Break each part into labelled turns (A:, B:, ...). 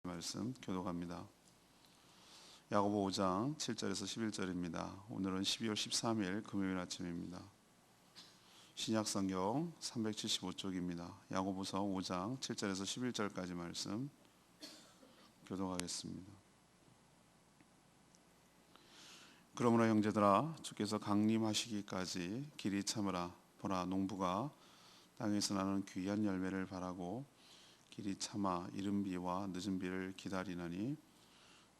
A: 말씀 교독합니다. 야고보 5장 7절에서 11절입니다. 오늘은 12월 13일 금요일 아침입니다. 신약성경 375쪽입니다. 야고보서 5장 7절에서 11절까지 말씀 교독하겠습니다. 그러므로 형제들아, 주께서 강림하시기까지 길이 참으라. 보라, 농부가 땅에서 나는 귀한 열매를 바라고 길이 참아 이른 비와 늦은 비를 기다리나니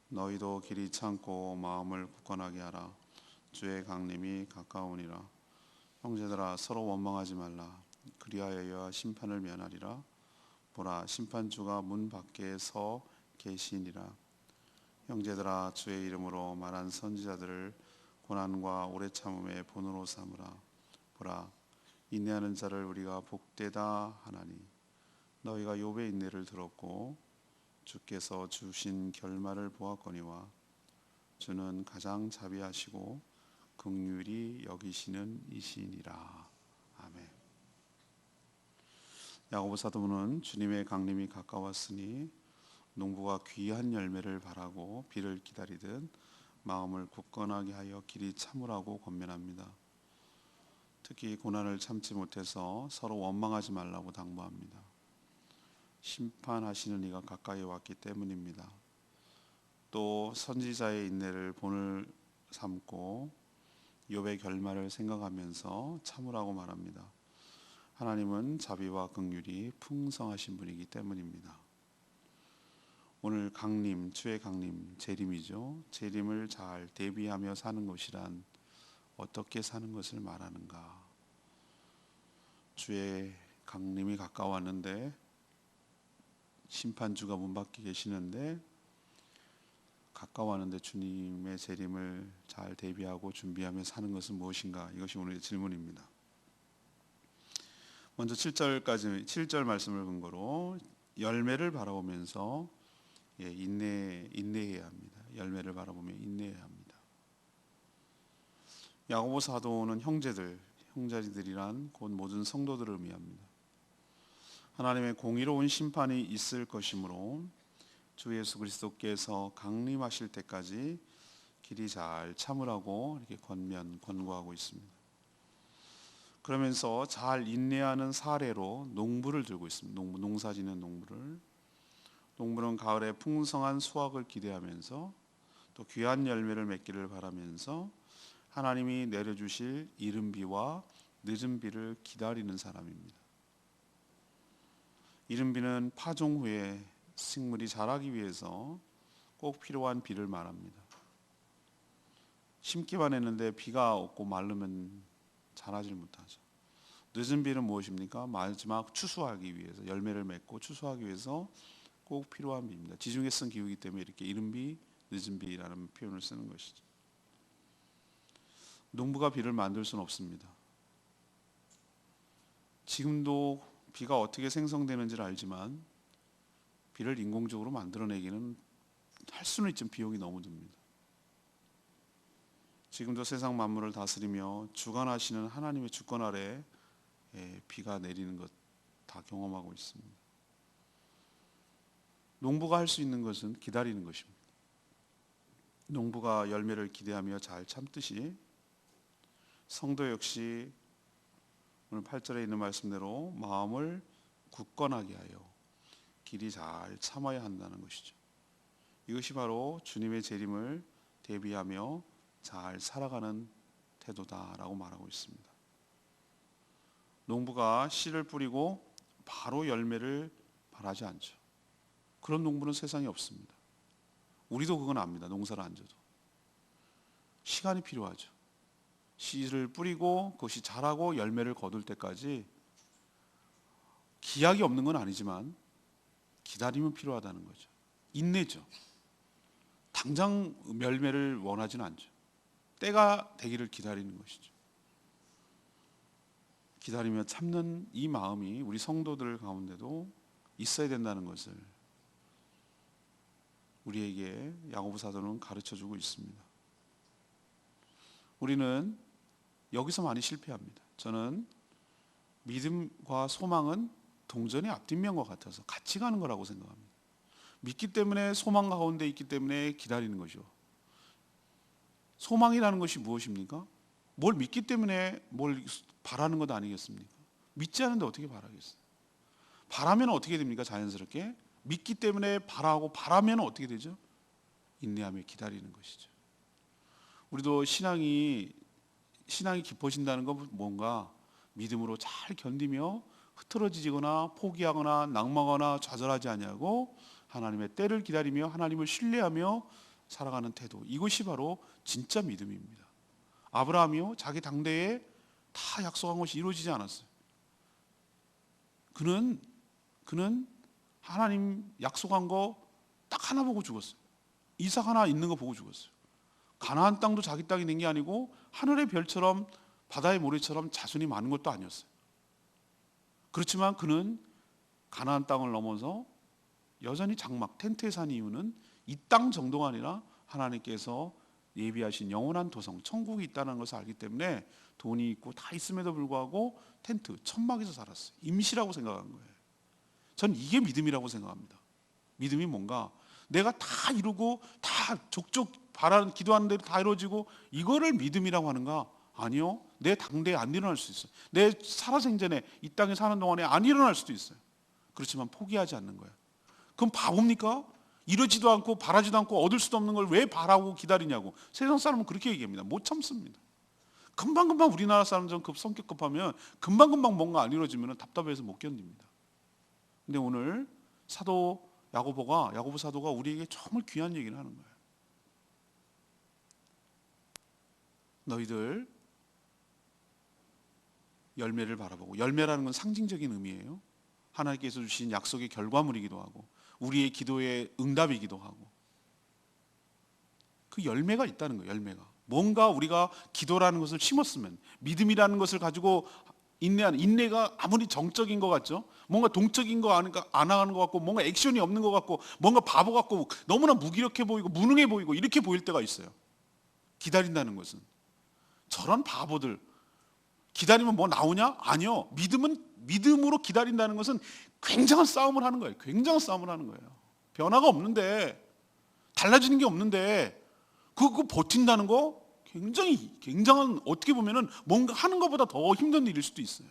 A: 너희도 길이 참고 마음을 굳건하게 하라. 주의 강림이 가까우니라. 형제들아, 서로 원망하지 말라. 그리하여야 심판을 면하리라. 보라, 심판주가 문 밖에 서 계시니라. 형제들아, 주의 이름으로 말한 선지자들을 고난과 오래 참음의 본으로 삼으라. 보라, 인내하는 자를 우리가 복되다 하나니 너희가 욥의 인내를 들었고 주께서 주신 결말을 보았거니와 주는 가장 자비하시고 긍휼히 여기시는 이시니라. 아멘. 야고보 사도는 주님의 강림이 가까웠으니 농부가 귀한 열매를 바라고 비를 기다리듯 마음을 굳건하게 하여 길이 참으라고 권면합니다. 특히 고난을 참지 못해서 서로 원망하지 말라고 당부합니다. 심판하시는 이가 가까이 왔기 때문입니다. 또 선지자의 인내를 본을 삼고 욥의 결말을 생각하면서 참으라고 말합니다. 하나님은 자비와 긍휼이 풍성하신 분이기 때문입니다. 오늘 강림, 주의 강림, 재림이죠. 재림을 잘 대비하며 사는 것이란 어떻게 사는 것을 말하는가? 주의 강림이 가까웠는데 심판주가 문 밖에 계시는데 가까워하는데 주님의 재림을 잘 대비하고 준비하며 사는 것은 무엇인가? 이것이 오늘의 질문입니다. 먼저 7절 말씀을 근거로 열매를 바라보면서 인내해야 합니다. 열매를 바라보며 인내해야 합니다. 야고보 사도는 형제들이란 곧 모든 성도들을 의미합니다. 하나님의 공의로운 심판이 있을 것이므로 주 예수 그리스도께서 강림하실 때까지 길이 잘 참으라고 이렇게 권고하고 있습니다. 그러면서 잘 인내하는 사례로 농부를 들고 있습니다. 농사짓는 농부를. 농부는 가을에 풍성한 수확을 기대하면서 또 귀한 열매를 맺기를 바라면서 하나님이 내려주실 이른 비와 늦은 비를 기다리는 사람입니다. 이른 비는 파종 후에 식물이 자라기 위해서 꼭 필요한 비를 말합니다. 심기만 했는데 비가 없고 마르면 자라질 못하죠. 늦은 비는 무엇입니까? 마지막 추수하기 위해서, 열매를 맺고 추수하기 위해서 꼭 필요한 비입니다. 지중해 쓴 기후이기 때문에 이렇게 이른 비, 늦은 비라는 표현을 쓰는 것이죠. 농부가 비를 만들 수는 없습니다. 지금도 비가 어떻게 생성되는지를 알지만 비를 인공적으로 만들어내기는 할 수는 있지만 비용이 너무 듭니다. 지금도 세상 만물을 다스리며 주관하시는 하나님의 주권 아래 비가 내리는 것 다 경험하고 있습니다. 농부가 할 수 있는 것은 기다리는 것입니다. 농부가 열매를 기대하며 잘 참듯이 성도 역시 오늘 8절에 있는 말씀대로 마음을 굳건하게 하여 길이 잘 참아야 한다는 것이죠. 이것이 바로 주님의 재림을 대비하며 잘 살아가는 태도다라고 말하고 있습니다. 농부가 씨를 뿌리고 바로 열매를 바라지 않죠. 그런 농부는 세상에 없습니다. 우리도 그건 압니다. 농사를 안 져도 시간이 필요하죠. 씨를 뿌리고 그것이 자라고 열매를 거둘 때까지 기약이 없는 건 아니지만 기다림은 필요하다는 거죠. 인내죠. 당장 열매를 원하지는 않죠. 때가 되기를 기다리는 것이죠. 기다리며 참는 이 마음이 우리 성도들 가운데도 있어야 된다는 것을 우리에게 야고보 사도는 가르쳐주고 있습니다. 우리는 여기서 많이 실패합니다. 저는 믿음과 소망은 동전의 앞뒷면과 같아서 같이 가는 거라고 생각합니다. 믿기 때문에 소망 가운데 있기 때문에 기다리는 거죠. 소망이라는 것이 무엇입니까? 뭘 믿기 때문에 뭘 바라는 것 아니겠습니까? 믿지 않는데 어떻게 바라겠어요? 바라면 어떻게 됩니까? 자연스럽게 믿기 때문에 바라고, 바라면 어떻게 되죠? 인내하며 기다리는 것이죠. 우리도 신앙이 깊어진다는 건 뭔가 믿음으로 잘 견디며 흐트러지거나 포기하거나 낙망하거나 좌절하지 아니하고 하나님의 때를 기다리며 하나님을 신뢰하며 살아가는 태도, 이것이 바로 진짜 믿음입니다. 아브라함이요, 자기 당대에 다 약속한 것이 이루어지지 않았어요. 그는 하나님 약속한 거 딱 하나 보고 죽었어요. 이삭 하나 있는 거 보고 죽었어요. 가나안 땅도 자기 땅이 된 게 아니고 하늘의 별처럼 바다의 모래처럼 자손이 많은 것도 아니었어요. 그렇지만 그는 가나안 땅을 넘어서 여전히 장막 텐트에 산 이유는 이 땅 정도가 아니라 하나님께서 예비하신 영원한 도성 천국이 있다는 것을 알기 때문에 돈이 있고 다 있음에도 불구하고 텐트 천막에서 살았어요. 임시라고 생각한 거예요. 전 이게 믿음이라고 생각합니다. 믿음이 뭔가 내가 다 이루고 다 족족 바라는 기도하는 대로 다 이루어지고 이거를 믿음이라고 하는가? 아니요. 내 당대에 안 일어날 수 있어요. 내 살아생전에 이 땅에 사는 동안에 안 일어날 수도 있어요. 그렇지만 포기하지 않는 거예요. 그럼 바보입니까? 이러지도 않고 바라지도 않고 얻을 수도 없는 걸 왜 바라고 기다리냐고. 세상 사람은 그렇게 얘기합니다. 못 참습니다. 금방금방 우리나라 사람들은 성격 급하면 금방금방 뭔가 안 이루어지면 답답해서 못 견딥니다. 근데 오늘 야고보 사도가 우리에게 정말 귀한 얘기를 하는 거예요. 너희들 열매를 바라보고, 열매라는 건 상징적인 의미예요. 하나님께서 주신 약속의 결과물이기도 하고 우리의 기도의 응답이기도 하고 그 열매가 있다는 거예요. 열매가 뭔가 우리가 기도라는 것을 심었으면, 믿음이라는 것을 가지고 인내가 아무리 정적인 것 같죠? 뭔가 동적인 거 아니까 안 하는 것 같고 뭔가 액션이 없는 것 같고 뭔가 바보 같고 너무나 무기력해 보이고 무능해 보이고 이렇게 보일 때가 있어요. 기다린다는 것은 저런 바보들 기다리면 뭐 나오냐? 아니요. 믿음으로 기다린다는 것은 굉장한 싸움을 하는 거예요. 굉장한 싸움을 하는 거예요. 변화가 없는데, 달라지는 게 없는데 그거 버틴다는 거 굉장한, 어떻게 보면은 뭔가 하는 것보다 더 힘든 일일 수도 있어요.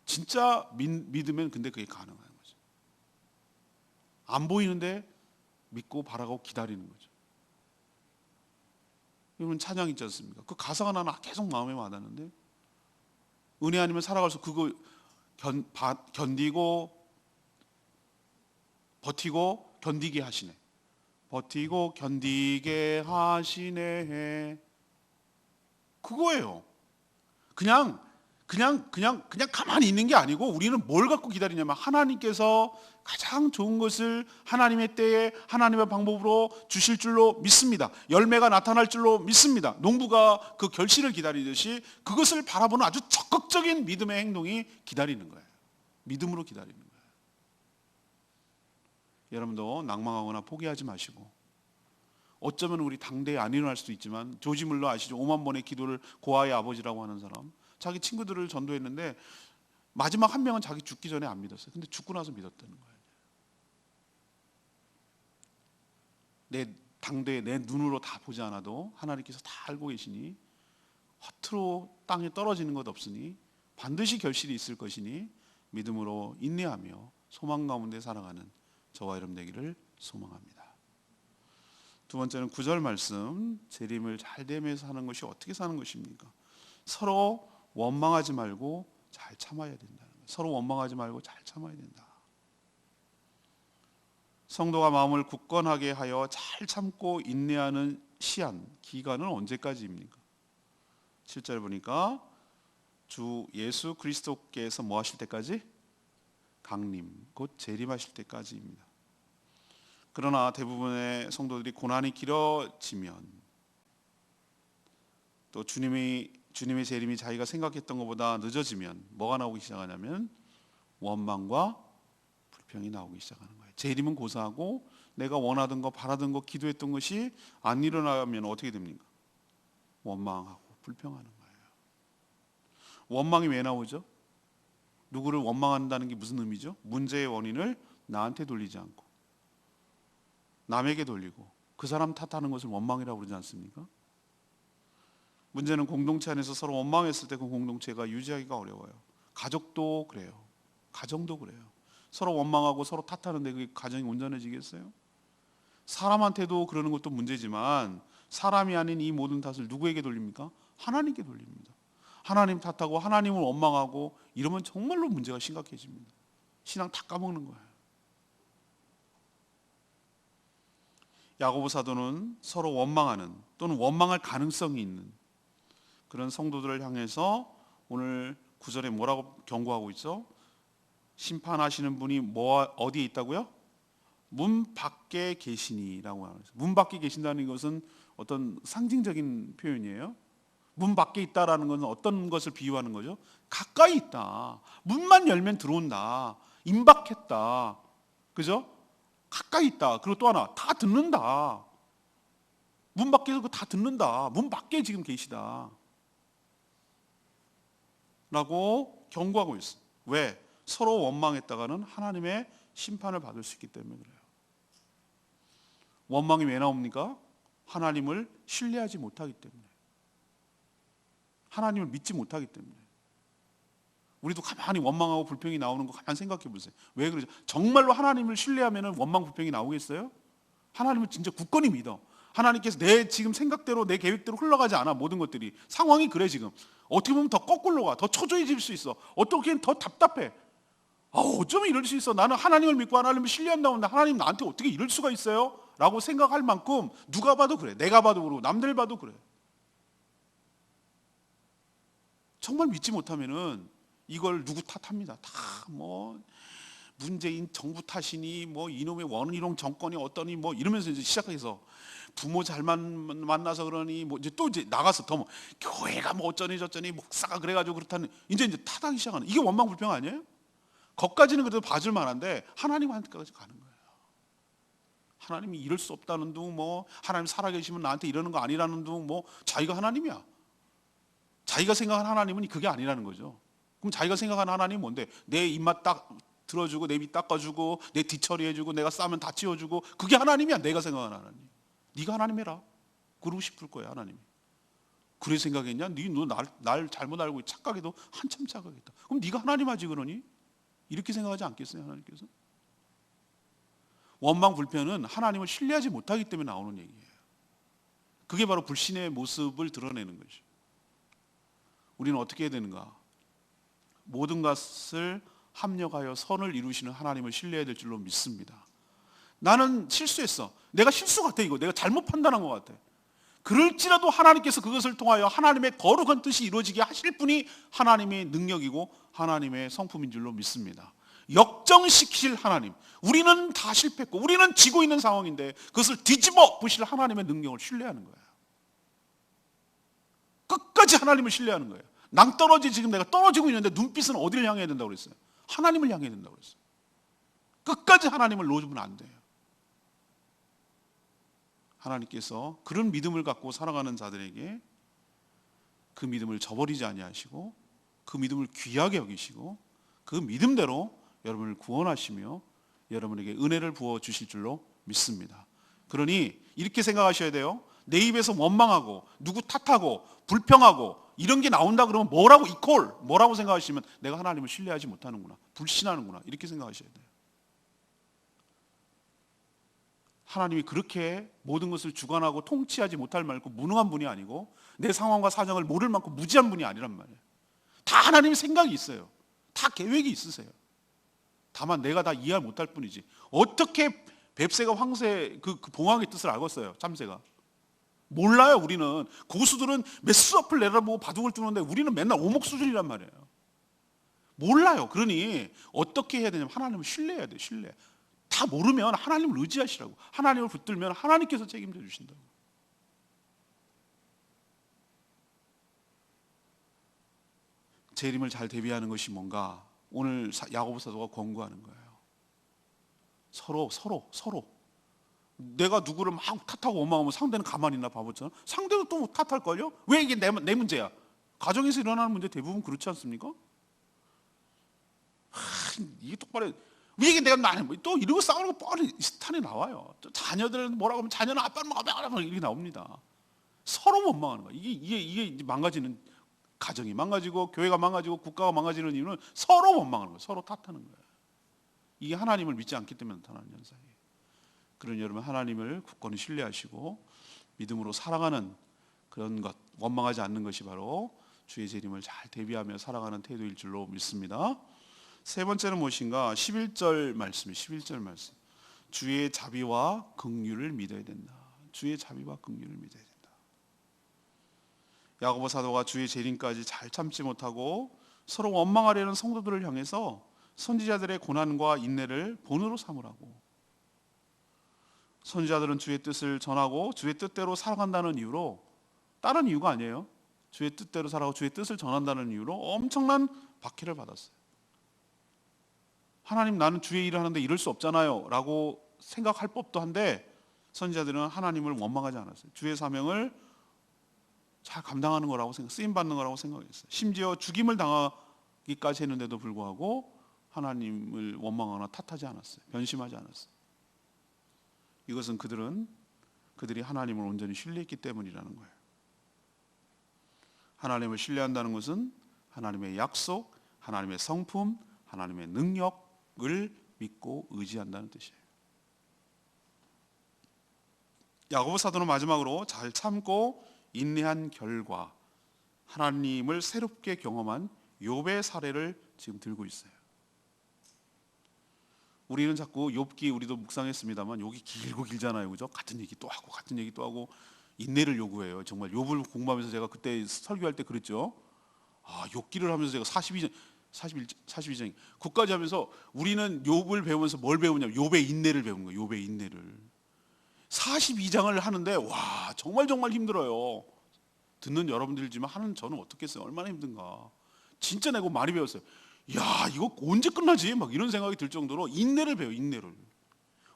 A: 진짜 믿으면 근데 그게 가능한 거죠. 안 보이는데 믿고 바라고 기다리는 거죠. 여러분 찬양 있지 않습니까? 그 가사가 나는 계속 마음에 와닿는데 은혜 아니면 살아가서 그거 견디고 버티고 견디게 하시네. 버티고 견디게 하시네. 그거예요. 그냥 가만히 있는 게 아니고 우리는 뭘 갖고 기다리냐면 하나님께서 가장 좋은 것을 하나님의 때에 하나님의 방법으로 주실 줄로 믿습니다. 열매가 나타날 줄로 믿습니다. 농부가 그 결실을 기다리듯이 그것을 바라보는 아주 적극적인 믿음의 행동이 기다리는 거예요. 믿음으로 기다리는 거예요. 여러분도 낭망하거나 포기하지 마시고, 어쩌면 우리 당대에 안 일어날 수도 있지만 조지 물러 아시죠? 5만 번의 기도를 고아의 아버지라고 하는 사람, 자기 친구들을 전도했는데 마지막 한 명은 자기 죽기 전에 안 믿었어요. 근데 죽고 나서 믿었다는 거예요. 내 당대에 내 눈으로 다 보지 않아도 하나님께서 다 알고 계시니 허투루 땅에 떨어지는 것 없으니 반드시 결실이 있을 것이니 믿음으로 인내하며 소망 가운데 살아가는 저와 여러분 되기를 소망합니다. 두 번째는 9절 말씀, 재림을 잘 대면서 사는 것이 어떻게 사는 것입니까? 서로 원망하지 말고 잘 참아야 된다는 거예요. 서로 원망하지 말고 잘 참아야 된다. 성도가 마음을 굳건하게 하여 잘 참고 인내하는 기간은 언제까지입니까? 7절 보니까 주 예수 그리스도께서 뭐 하실 때까지? 강림, 곧 재림하실 때까지입니다. 그러나 대부분의 성도들이 고난이 길어지면 또 주님의 재림이 자기가 생각했던 것보다 늦어지면 뭐가 나오기 시작하냐면 원망과 불평이 나오기 시작하는 거예요. 재림은 고사하고 내가 원하던 거 바라던 거 기도했던 것이 안 일어나면 어떻게 됩니까? 원망하고 불평하는 거예요. 원망이 왜 나오죠? 누구를 원망한다는 게 무슨 의미죠? 문제의 원인을 나한테 돌리지 않고 남에게 돌리고 그 사람 탓하는 것을 원망이라고 그러지 않습니까? 문제는 공동체 안에서 서로 원망했을 때 그 공동체가 유지하기가 어려워요. 가족도 그래요. 가정도 그래요. 서로 원망하고 서로 탓하는데 그게 가정이 온전해지겠어요? 사람한테도 그러는 것도 문제지만 사람이 아닌 이 모든 탓을 누구에게 돌립니까? 하나님께 돌립니다. 하나님 탓하고 하나님을 원망하고 이러면 정말로 문제가 심각해집니다. 신앙 다 까먹는 거예요. 야고보 사도는 서로 원망하는 또는 원망할 가능성이 있는 그런 성도들을 향해서 오늘 9절에 뭐라고 경고하고 있죠? 심판하시는 분이 어디에 있다고요? 문 밖에 계시니라고 하는 거죠. 문 밖에 계신다는 것은 어떤 상징적인 표현이에요. 문 밖에 있다라는 것은 어떤 것을 비유하는 거죠? 가까이 있다. 문만 열면 들어온다. 임박했다. 그죠? 가까이 있다. 그리고 또 하나 다 듣는다. 문 밖에서 다 듣는다. 문 밖에 지금 계시다. 라고 경고하고 있어요. 왜? 서로 원망했다가는 하나님의 심판을 받을 수 있기 때문에 그래요. 원망이 왜 나옵니까? 하나님을 신뢰하지 못하기 때문에. 하나님을 믿지 못하기 때문에. 우리도 가만히 원망하고 불평이 나오는 거 가만히 생각해 보세요. 왜 그러죠? 정말로 하나님을 신뢰하면 원망 불평이 나오겠어요? 하나님을 진짜 굳건히 믿어. 하나님께서 내 지금 생각대로 내 계획대로 흘러가지 않아. 모든 것들이. 상황이 그래 지금. 어떻게 보면 더 거꾸로 가. 더 초조해질 수 있어. 어떻게든 더 답답해. 어쩌면 이럴 수 있어. 나는 하나님을 믿고 하나님을 신뢰한다는데 하나님 나한테 어떻게 이럴 수가 있어요? 라고 생각할 만큼 누가 봐도 그래. 내가 봐도 그러고 남들 봐도 그래. 정말 믿지 못하면은 이걸 누구 탓합니다. 다 뭐 문재인 정부 탓이니 뭐 이놈의 원희룡 정권이 어떠니 뭐 이러면서 이제 시작해서 부모 잘만 만나서 그러니 뭐 이제 또 이제 나가서 더 뭐 교회가 뭐 어쩌니 저쩌니 목사가 그래가지고 그렇다는 이제 탓하기 시작하는 이게 원망 불평 아니에요? 거기까지는 그래도 봐줄 만한데 하나님한테까지 가는 거예요. 하나님이 이럴 수 없다는 둥 뭐 하나님 살아계시면 나한테 이러는 거 아니라는 둥 뭐 자기가 하나님이야. 자기가 생각한 하나님은 그게 아니라는 거죠. 그럼 자기가 생각하는 하나님이 뭔데? 내 입맛 딱 들어주고 내 입 닦아주고 내 뒤처리해주고 내가 싸면 다 치워주고 그게 하나님이야. 내가 생각하는 하나님. 네가 하나님 해라. 그러고 싶을 거야 하나님이. 그래 생각했냐? 너 날 잘못 알고 착각해도 한참 착각했다. 그럼 네가 하나님 하지 그러니? 이렇게 생각하지 않겠어요 하나님께서? 원망 불평은 하나님을 신뢰하지 못하기 때문에 나오는 얘기예요. 그게 바로 불신의 모습을 드러내는 거죠. 우리는 어떻게 해야 되는가? 모든 것을 합력하여 선을 이루시는 하나님을 신뢰해야 될 줄로 믿습니다. 나는 실수했어. 내가 실수 같아 이거. 내가 잘못 판단한 것 같아. 그럴지라도 하나님께서 그것을 통하여 하나님의 거룩한 뜻이 이루어지게 하실 분이 하나님의 능력이고 하나님의 성품인 줄로 믿습니다. 역정시키실 하나님. 우리는 다 실패했고 우리는 지고 있는 상황인데 그것을 뒤집어 보실 하나님의 능력을 신뢰하는 거예요. 끝까지 하나님을 신뢰하는 거예요. 낭떠러지 지금 내가 떨어지고 있는데 눈빛은 어디를 향해야 된다고 그랬어요? 하나님을 향해야 된다고 그랬어요. 끝까지 하나님을 놓으면 안 돼요. 하나님께서 그런 믿음을 갖고 살아가는 자들에게 그 믿음을 저버리지 아니하시고 그 믿음을 귀하게 여기시고 그 믿음대로 여러분을 구원하시며 여러분에게 은혜를 부어주실 줄로 믿습니다. 그러니 이렇게 생각하셔야 돼요. 내 입에서 원망하고 누구 탓하고 불평하고 이런 게 나온다 그러면 뭐라고 생각하시면 내가 하나님을 신뢰하지 못하는구나. 불신하는구나. 이렇게 생각하셔야 돼요. 하나님이 그렇게 모든 것을 주관하고 통치하지 못할 만큼 무능한 분이 아니고 내 상황과 사정을 모를 만큼 무지한 분이 아니란 말이에요. 다 하나님의 생각이 있어요. 다 계획이 있으세요. 다만 내가 다 이해 못할 뿐이지. 어떻게 뱁새가 황새 그 봉황의 뜻을 알겠어요? 참새가. 몰라요. 우리는 고수들은 몇 수앞을 내다보고 바둑을 두는데 우리는 맨날 오목 수준이란 말이에요. 몰라요. 그러니 어떻게 해야 되냐면 하나님을 신뢰해야 돼요. 신뢰. 다 모르면 하나님을 의지하시라고. 하나님을 붙들면 하나님께서 책임져 주신다고. 재림을 잘 대비하는 것이 뭔가 오늘 야고보 사도가 권고하는 거예요. 서로 내가 누구를 막 탓하고 원망하면 상대는 가만히 있나 바보처럼. 상대도 또 탓할걸요? 왜 이게 내 문제야? 가정에서 일어나는 문제 대부분 그렇지 않습니까? 이게 똑바로
B: 우리에게 내가 나는 또 이러고 싸우는 거 뻔히 스탄이 나와요. 또 자녀들은 뭐라고 하면 자녀는 아빠는 뭐 이렇게 나옵니다. 서로 원망하는 거야. 이게 이제 망가지는 가정이 망가지고 교회가 망가지고 국가가 망가지는 이유는 서로 원망하는 거예요. 서로 탓하는 거예요. 이게 하나님을 믿지 않기 때문에 나타나는 현상이에요. 그러니 여러분 하나님을 굳건히 신뢰하시고 믿음으로 살아가는 그런 것, 원망하지 않는 것이 바로 주의 재림을 잘 대비하며 살아가는 태도일 줄로 믿습니다. 세 번째는 무엇인가? 11절 말씀이에요. 11절 말씀. 주의 자비와 긍휼을 믿어야 된다. 주의 자비와 긍휼을 믿어야 된다. 야고보 사도가 주의 재림까지 잘 참지 못하고 서로 원망하려는 성도들을 향해서 선지자들의 고난과 인내를 본으로 삼으라고. 선지자들은 주의 뜻을 전하고 주의 뜻대로 살아간다는 이유로, 다른 이유가 아니에요. 주의 뜻대로 살아가고 주의 뜻을 전한다는 이유로 엄청난 박해를 받았어요. 하나님, 나는 주의 일을 하는데 이럴 수 없잖아요 라고 생각할 법도 한데 선지자들은 하나님을 원망하지 않았어요. 주의 사명을 잘 감당하는 거라고 쓰임 받는 거라고 생각했어요. 심지어 죽임을 당하기까지 했는데도 불구하고 하나님을 원망하거나 탓하지 않았어요. 변심하지 않았어요. 이것은 그들이 하나님을 온전히 신뢰했기 때문이라는 거예요. 하나님을 신뢰한다는 것은 하나님의 약속, 하나님의 성품, 하나님의 능력을 믿고 의지한다는 뜻이에요. 야고보 사도는 마지막으로 잘 참고 인내한 결과 하나님을 새롭게 경험한 욥의 사례를 지금 들고 있어요. 우리는 자꾸 욥기 우리도 묵상했습니다만 욥이 길고 길잖아요, 그죠? 같은 얘기 또 하고 같은 얘기 또 하고 인내를 요구해요. 정말 욥을 공부하면서 제가 그때 설교할 때 그랬죠. 욥기를 하면서 제가 42장 그까지 하면서 우리는 욥을 배우면서 뭘 배우냐면 욥의 인내를 배우는 거예요. 욥의 인내를 42장을 하는데 와 정말 힘들어요. 듣는 여러분들이지만 하는 저는 어떻겠어요? 얼마나 힘든가. 진짜 내가 많이 배웠어요. 야 이거 언제 끝나지? 막 이런 생각이 들 정도로 인내를 배워요. 인내를.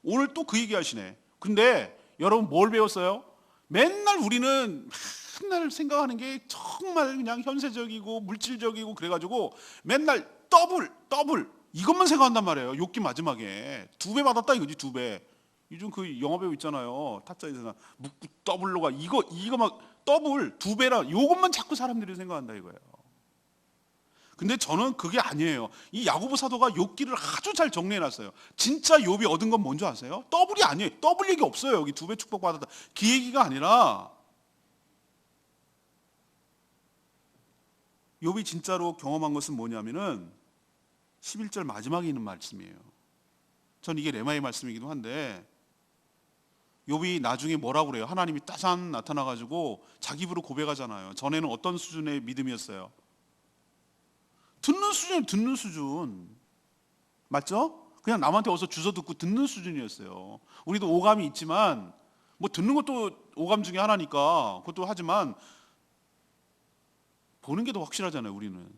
B: 오늘 또 그 얘기 하시네. 근데 여러분 뭘 배웠어요? 맨날 우리는 맨날 생각하는 게 정말 그냥 현세적이고 물질적이고 그래가지고 맨날 더블 이것만 생각한단 말이에요. 욥기 마지막에 2배 받았다 이거지. 2배. 요즘 그 영화 배우 있잖아요. 타짜에서 묵고 더블로가 이거 막 더블 2배라 이것만 자꾸 사람들이 생각한다 이거예요. 근데 저는 그게 아니에요. 이 야고보 사도가 욥기를 아주 잘 정리해놨어요. 진짜 욥이 얻은 건 뭔지 아세요? 더블이 아니에요. 더블 얘기 없어요. 여기 2배 축복 받았다. 그 얘기가 아니라 욥이 진짜로 경험한 것은 뭐냐면은 11절 마지막에 있는 말씀이에요. 전 이게 레마의 말씀이기도 한데 욥이 나중에 뭐라고 그래요? 하나님이 따잔 나타나가지고 자기 입으로 고백하잖아요. 전에는 어떤 수준의 믿음이었어요? 듣는 수준 맞죠? 그냥 남한테 어서 주워 듣고 듣는 수준이었어요. 우리도 오감이 있지만 뭐 듣는 것도 오감 중에 하나니까 그것도 하지만 보는 게 더 확실하잖아요. 우리는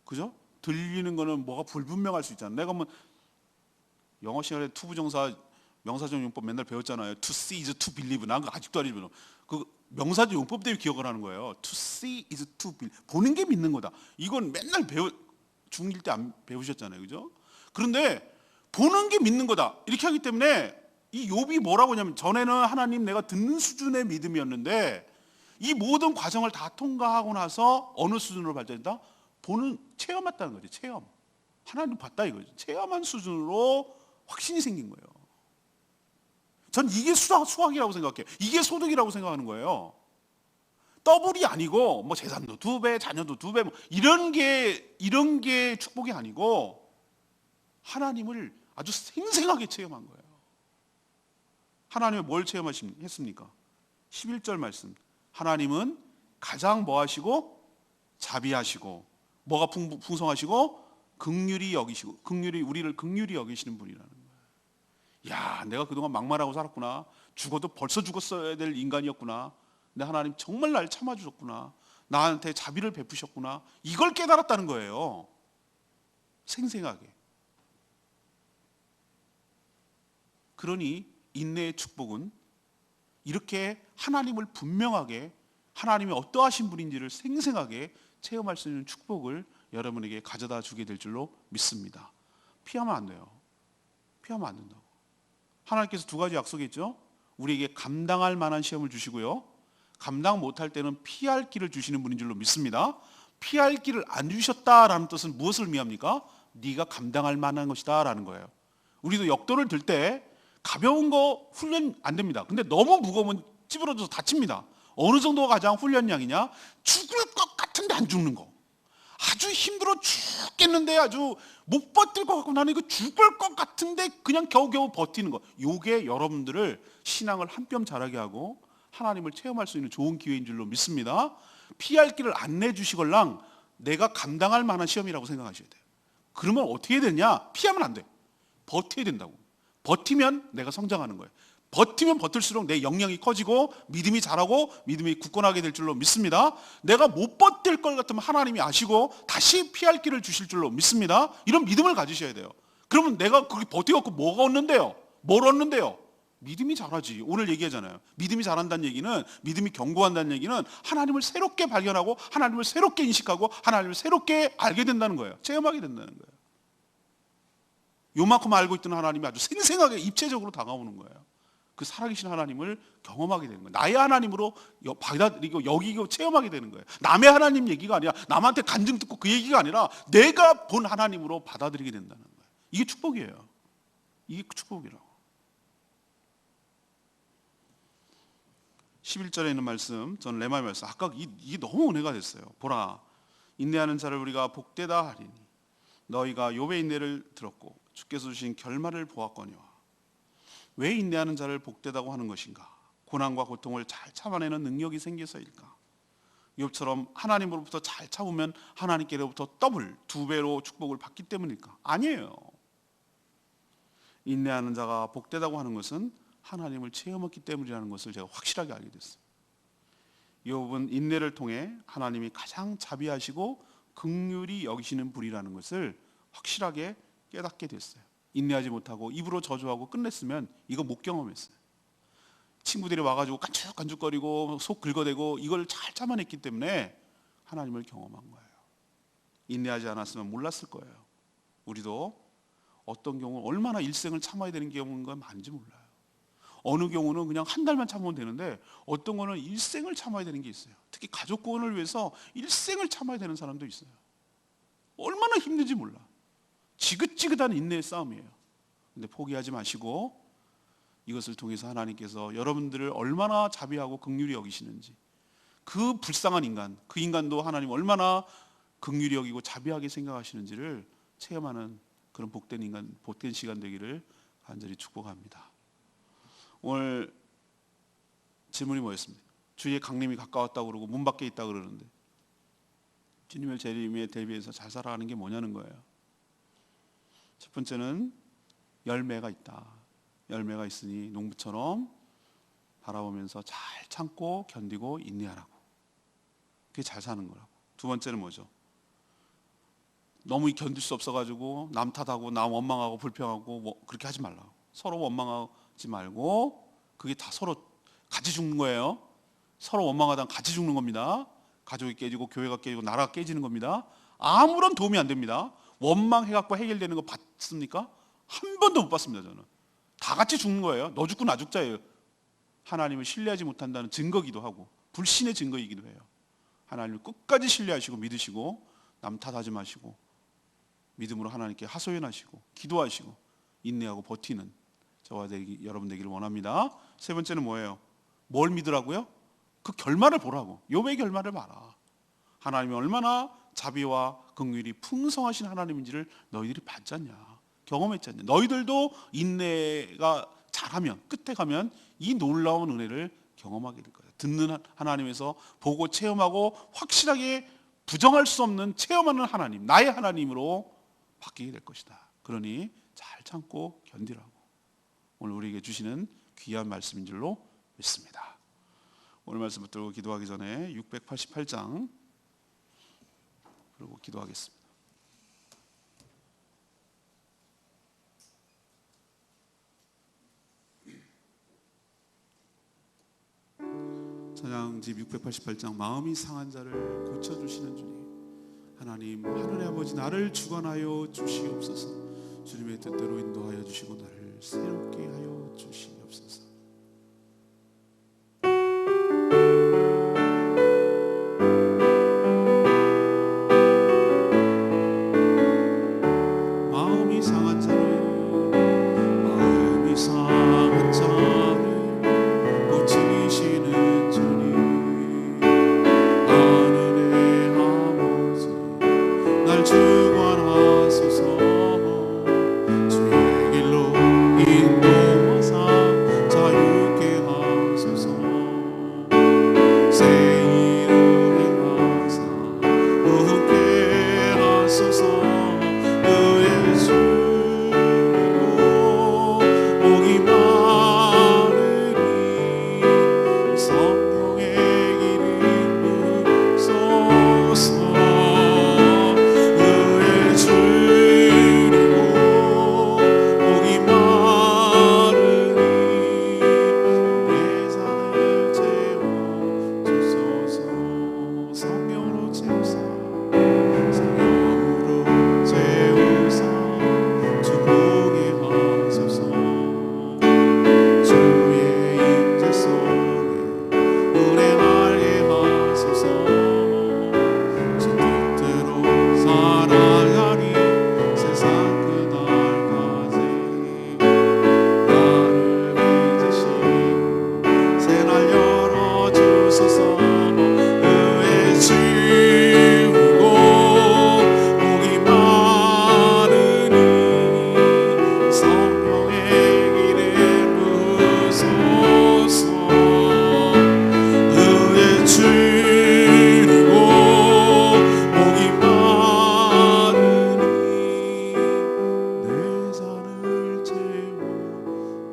B: 그죠? 들리는 거는 뭐가 불분명할 수 있잖아요. 내가 뭐 영어 시간에 투부정사 명사적 용법 맨날 배웠잖아요. To see is to believe. 난 아직도 안 읽어요. 그 명사적 용법 때문에 기억을 하는 거예요. To see is to believe. 보는 게 믿는 거다. 이건 맨날 중1 때 안 배우셨잖아요. 그죠? 그런데 보는 게 믿는 거다. 이렇게 하기 때문에 이 욥이 뭐라고 하냐면 전에는 하나님 내가 듣는 수준의 믿음이었는데 이 모든 과정을 다 통과하고 나서 어느 수준으로 발전했다? 보는 체험했다는 거죠. 체험. 하나님 봤다 이거죠. 체험한 수준으로 확신이 생긴 거예요. 전 이게 수학이라고 생각해요. 이게 소득이라고 생각하는 거예요. 더블이 아니고 뭐 재산도 2배, 자녀도 2배 뭐 이런 게 축복이 아니고 하나님을 아주 생생하게 체험한 거예요. 하나님을 뭘 체험했습니까? 11절 말씀. 하나님은 가장 뭐 하시고 자비하시고 뭐가 풍성하시고 긍휼히 여기시고 우리를 긍휼히 여기시는 분이라는 거예요. 야, 내가 그동안 막말하고 살았구나. 죽어도 벌써 죽었어야 될 인간이었구나. 근데 하나님 정말 날 참아주셨구나. 나한테 자비를 베푸셨구나. 이걸 깨달았다는 거예요. 생생하게. 그러니 인내의 축복은 이렇게 하나님을 분명하게 하나님이 어떠하신 분인지를 생생하게 체험할 수 있는 축복을 여러분에게 가져다 주게 될 줄로 믿습니다. 피하면 안 돼요.
A: 피하면 안 된다고. 하나님께서 두 가지 약속했죠. 우리에게 감당할 만한 시험을 주시고요, 감당 못할 때는 피할 길을 주시는 분인 줄로 믿습니다. 피할 길을 안 주셨다라는 뜻은 무엇을 의미합니까? 네가 감당할 만한 것이다 라는 거예요. 우리도 역도를 들 때 가벼운 거 훈련 안 됩니다. 근데 너무 무거우면 찌부러져서 다칩니다. 어느 정도가 가장 훈련량이냐? 죽을 것 같은데 안 죽는 거. 아주 힘들어 죽겠는데 아주 못 버틸 것 같고 나는 이거 죽을 것 같은데 그냥 겨우겨우 버티는 거. 요게 여러분들을 신앙을 한 뼘 자라게 하고 하나님을 체험할 수 있는 좋은 기회인 줄로 믿습니다. 피할 길을 안 내주시걸랑 내가 감당할 만한 시험이라고 생각하셔야 돼요. 그러면 어떻게 되냐? 피하면 안 돼. 버텨야 된다고. 버티면 내가 성장하는 거예요. 버티면 버틸수록 내 역량이 커지고 믿음이 자라고 믿음이 굳건하게 될 줄로 믿습니다. 내가 못 버틸 것 같으면 하나님이 아시고 다시 피할 길을 주실 줄로 믿습니다. 이런 믿음을 가지셔야 돼요. 그러면 내가 거기 버텨갖고 뭐가 얻는데요? 뭘 얻는데요? 믿음이 자라지. 오늘 얘기하잖아요. 믿음이 자란다는 얘기는, 믿음이 견고한다는 얘기는 하나님을 새롭게 발견하고 하나님을 새롭게 인식하고 하나님을 새롭게 알게 된다는 거예요. 체험하게 된다는 거예요. 요만큼 알고 있던 하나님이 아주 생생하게 입체적으로 다가오는 거예요. 그 살아계신 하나님을 경험하게 되는 거예요. 나의 하나님으로 받아들이고 여기고 체험하게 되는 거예요. 남의 하나님 얘기가 아니라, 남한테 간증 듣고 그 얘기가 아니라 내가 본 하나님으로 받아들이게 된다는 거예요. 이게 축복이에요. 이게 축복이라고. 11절에 있는 말씀, 저는 레마의 말씀, 아까 이게 너무 은혜가 됐어요. 보라, 인내하는 자를 우리가 복되다 하리니 너희가 욥의 인내를 들었고 주께서 주신 결말을 보았거니와. 왜 인내하는 자를 복되다고 하는 것인가? 고난과 고통을 잘 참아내는 능력이 생겨서일까? 욥처럼 하나님으로부터 잘 참으면 하나님께로부터 더블, 2배로 축복을 받기 때문일까? 아니에요. 인내하는 자가 복되다고 하는 것은 하나님을 체험했기 때문이라는 것을 제가 확실하게 알게 됐어요. 욥은 인내를 통해 하나님이 가장 자비하시고 긍휼히 여기시는 분이라는 것을 확실하게 깨닫게 됐어요. 인내하지 못하고 입으로 저주하고 끝냈으면 이거 못 경험했어요. 친구들이 와가지고 깐죽깐죽거리고 속 긁어대고 이걸 잘 참아냈기 때문에 하나님을 경험한 거예요. 인내하지 않았으면 몰랐을 거예요. 우리도 어떤 경우 얼마나 일생을 참아야 되는 경우가 많은지 몰라요. 어느 경우는 그냥 한 달만 참으면 되는데 어떤 거는 일생을 참아야 되는 게 있어요. 특히 가족 구원을 위해서 일생을 참아야 되는 사람도 있어요. 얼마나 힘든지 몰라. 지긋지긋한 인내의 싸움이에요. 근데 포기하지 마시고 이것을 통해서 하나님께서 여러분들을 얼마나 자비하고 긍휼히 여기시는지, 그 불쌍한 인간, 그 인간도 하나님 얼마나 긍휼히 여기고 자비하게 생각하시는지를 체험하는 그런 복된 인간, 복된 시간 되기를 간절히 축복합니다. 오늘 질문이 뭐였습니까? 주의 강림이 가까웠다고 그러고 문 밖에 있다고 그러는데 주님의 재림에 대비해서 잘 살아가는 게 뭐냐는 거예요. 첫 번째는 열매가 있다. 열매가 있으니 농부처럼 바라보면서 잘 참고 견디고 인내하라고. 그게 잘 사는 거라고. 두 번째는 뭐죠? 너무 견딜 수 없어가지고 남 탓하고 남 원망하고 불평하고 뭐 그렇게 하지 말라고. 서로 원망하지 말고, 그게 다 서로 같이 죽는 거예요. 서로 원망하다가 같이 죽는 겁니다. 가족이 깨지고 교회가 깨지고 나라가 깨지는 겁니다. 아무런 도움이 안 됩니다. 원망해갖고 해결되는 거 봤습니까? 한 번도 못 봤습니다. 저는 다 같이 죽는 거예요. 너 죽고 나 죽자예요. 하나님을 신뢰하지 못한다는 증거기도 하고 불신의 증거이기도 해요. 하나님을 끝까지 신뢰하시고 믿으시고 남 탓하지 마시고 믿음으로 하나님께 하소연하시고 기도하시고 인내하고 버티는 저와 여러분 되기를 원합니다. 세 번째는 뭐예요? 뭘 믿으라고요? 그 결말을 보라고. 욥의 결말을 봐라. 하나님이 얼마나 자비와 긍휼이 풍성하신 하나님인지를 너희들이 봤잖냐, 경험했잖냐. 너희들도 인내가 잘하면 끝에 가면 이 놀라운 은혜를 경험하게 될 거예요. 듣는 하나님에서 보고 체험하고 확실하게 부정할 수 없는 체험하는 하나님, 나의 하나님으로 바뀌게 될 것이다. 그러니 잘 참고 견디라고 오늘 우리에게 주시는 귀한 말씀인 줄로 믿습니다. 오늘 말씀 붙들고 기도하기 전에 688장 그리고 기도하겠습니다. 찬양집 688장 마음이 상한 자를 고쳐주시는 주님, 하나님 하늘의 아버지 나를 주관하여 주시옵소서. 주님의 뜻대로 인도하여 주시고 나를 새롭게 하여 주시옵소서. 마음이 상한 자를 고치시는 주님, 하늘의 아버지 날 주관하소서. 주의 길로 인도하사 자유케 하소서. 새 일을 행하사 웃게 하소서. 그의 주로 복이 많으니 성령의 길을 쏘소. 그의 주로 복이 많으니 내 산을 채워주소서. 성령으로 채우사 성령으로 채우사 주보게 하소서. 주의 임재 속에 은혜하게 하소서. 주 뜻대로 살아가리 세상 그날까지. 나를 믿으시고 새날 열어주소서. 의의 주고 복이 많으니 성령의 길에 부소서. 의의 주고 복이 많으니 내 산을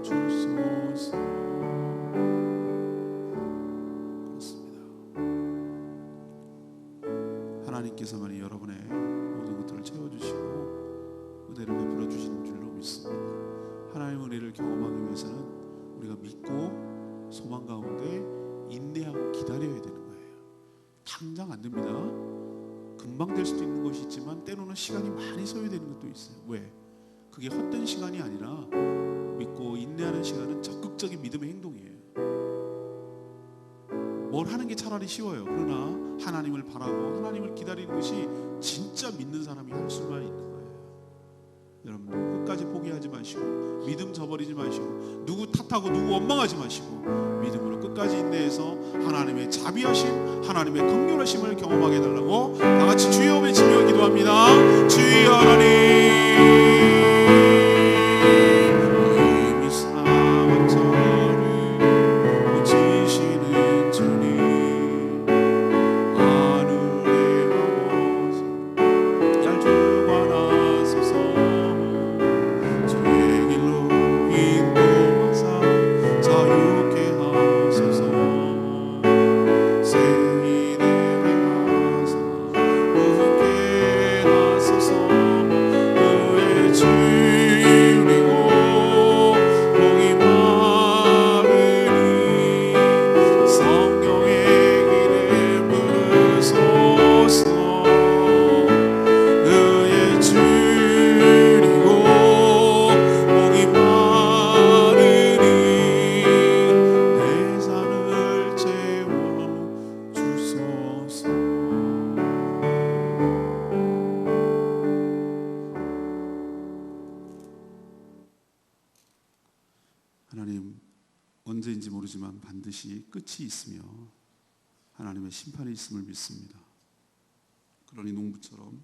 A: 채워주소서. 그렇습니다. 하나님께서만이 여러분의 모든 것들을 채워주시고 은혜를 베풀어 주시는 줄로 믿습니다. 하나님의 은혜를 경험하기 위해서는 우리가 믿고 소망 가운데 인내하고 기다려야 되는 거예요. 당장 안 됩니다. 금방 될 수도 있는 것이 있지만 때로는 시간이 많이 소요되는 것도 있어요. 왜? 그게 헛된 시간이 아니라 믿고 인내하는 시간은 적극적인 믿음의 행동이에요. 뭘 하는 게 차라리 쉬워요. 그러나 하나님을 바라고 하나님을 기다리는 것이 진짜 믿는 사람이 할 수만 있는 거예요. 여러분 끝까지 포기하지 마시고 믿음 저버리지 마시고 누구 탓하고 누구 원망하지 마시고 믿음으로 끝까지 인내해서 하나님의 자비하심, 하나님의 긍휼하심을 경험하게 해달라고 다 같이 주여 외치며 기도합니다. 주여 하나님, 힘이 상한 자를 고치시는 주님, 하늘의 아버지 날 주관하소서. 주의 길로 인도하사 자유케 하소서. 새 일을 행하사 웃게 하소서. 그의 주리고 복이 많으니 성령의 길에 부르소서. 그의 주리고 복이 많으니 내 산을 채워주소서. 하나님, 언제인지 모르지만 반드시 끝이 있으며 하나님의 심판이 있음을 믿습니다. 그러니 농부처럼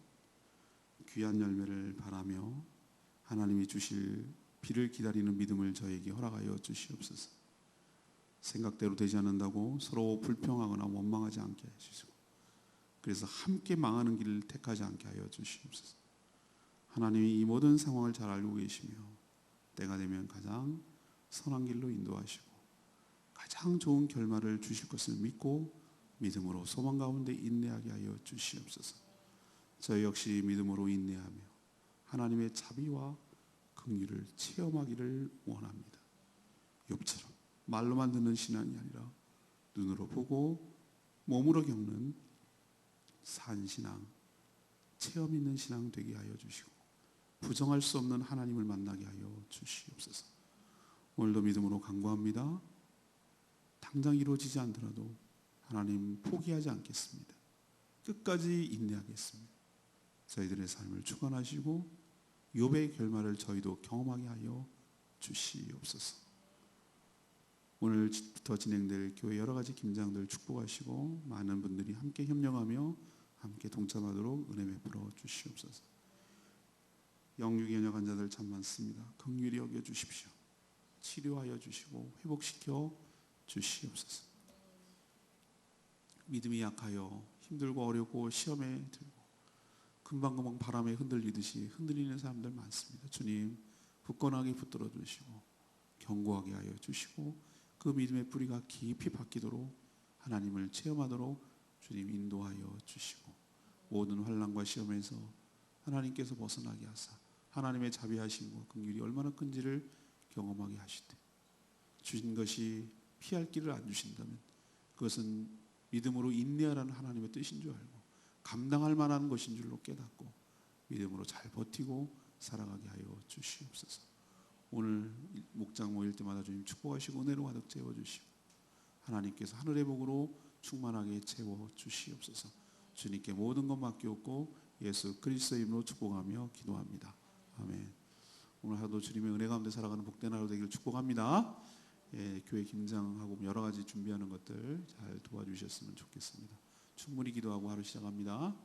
A: 귀한 열매를 바라며 하나님이 주실 비를 기다리는 믿음을 저에게 허락하여 주시옵소서. 생각대로 되지 않는다고 서로 불평하거나 원망하지 않게 해주시고, 그래서 함께 망하는 길을 택하지 않게 하여 주시옵소서. 하나님이 이 모든 상황을 잘 알고 계시며 때가 되면 가장 선한 길로 인도하시고 가장 좋은 결말을 주실 것을 믿고 믿음으로 소망 가운데 인내하게 하여 주시옵소서. 저희 역시 믿음으로 인내하며 하나님의 자비와 긍휼을 체험하기를 원합니다. 욥처럼 말로만 듣는 신앙이 아니라 눈으로 보고 몸으로 겪는 산 신앙, 체험 있는 신앙 되게 하여 주시고 부정할 수 없는 하나님을 만나게 하여 주시옵소서. 오늘도 믿음으로 간구합니다. 당장 이루어지지 않더라도 하나님 포기하지 않겠습니다. 끝까지 인내하겠습니다. 저희들의 삶을 주관하시고 욥의 결말을 저희도 경험하게 하여 주시옵소서. 오늘부터 진행될 교회 여러 가지 김장들 축복하시고 많은 분들이 함께 협력하며 함께 동참하도록 은혜 베풀어 주시옵소서. 영육연역 환자들 참 많습니다. 긍휼히 여겨 주십시오. 치료하여 주시고 회복시켜 주시옵소서. 믿음이 약하여 힘들고 어렵고 시험에 들고 금방금방 바람에 흔들리듯이 흔들리는 사람들 많습니다. 주님 굳건하게 붙들어 주시고 견고하게 하여 주시고 그 믿음의 뿌리가 깊이 박히도록 하나님을 체험하도록 주님 인도하여 주시고 모든 환난과 시험에서 하나님께서 벗어나게 하사 하나님의 자비하심과 긍휼이 얼마나 큰지를 경험하게 하시되 주신 것이 피할 길을 안 주신다면 그것은 믿음으로 인내하라는 하나님의 뜻인 줄 알고 감당할 만한 것인 줄로 깨닫고 믿음으로 잘 버티고 살아가게 하여 주시옵소서. 오늘 목장 모일 때마다 주님 축복하시고 은혜로 가득 채워주시고 하나님께서 하늘의 복으로 충만하게 채워주시옵소서. 주님께 모든 것 맡기옵고 예수 그리스도의 이름으로 축복하며 기도합니다. 아멘. 오늘 하루도 주님의 은혜 가운데 살아가는 복된 하루 되기를 축복합니다. 예, 교회 김장하고 여러 가지 준비하는 것들 잘 도와주셨으면 좋겠습니다. 충분히 기도하고 하루 시작합니다.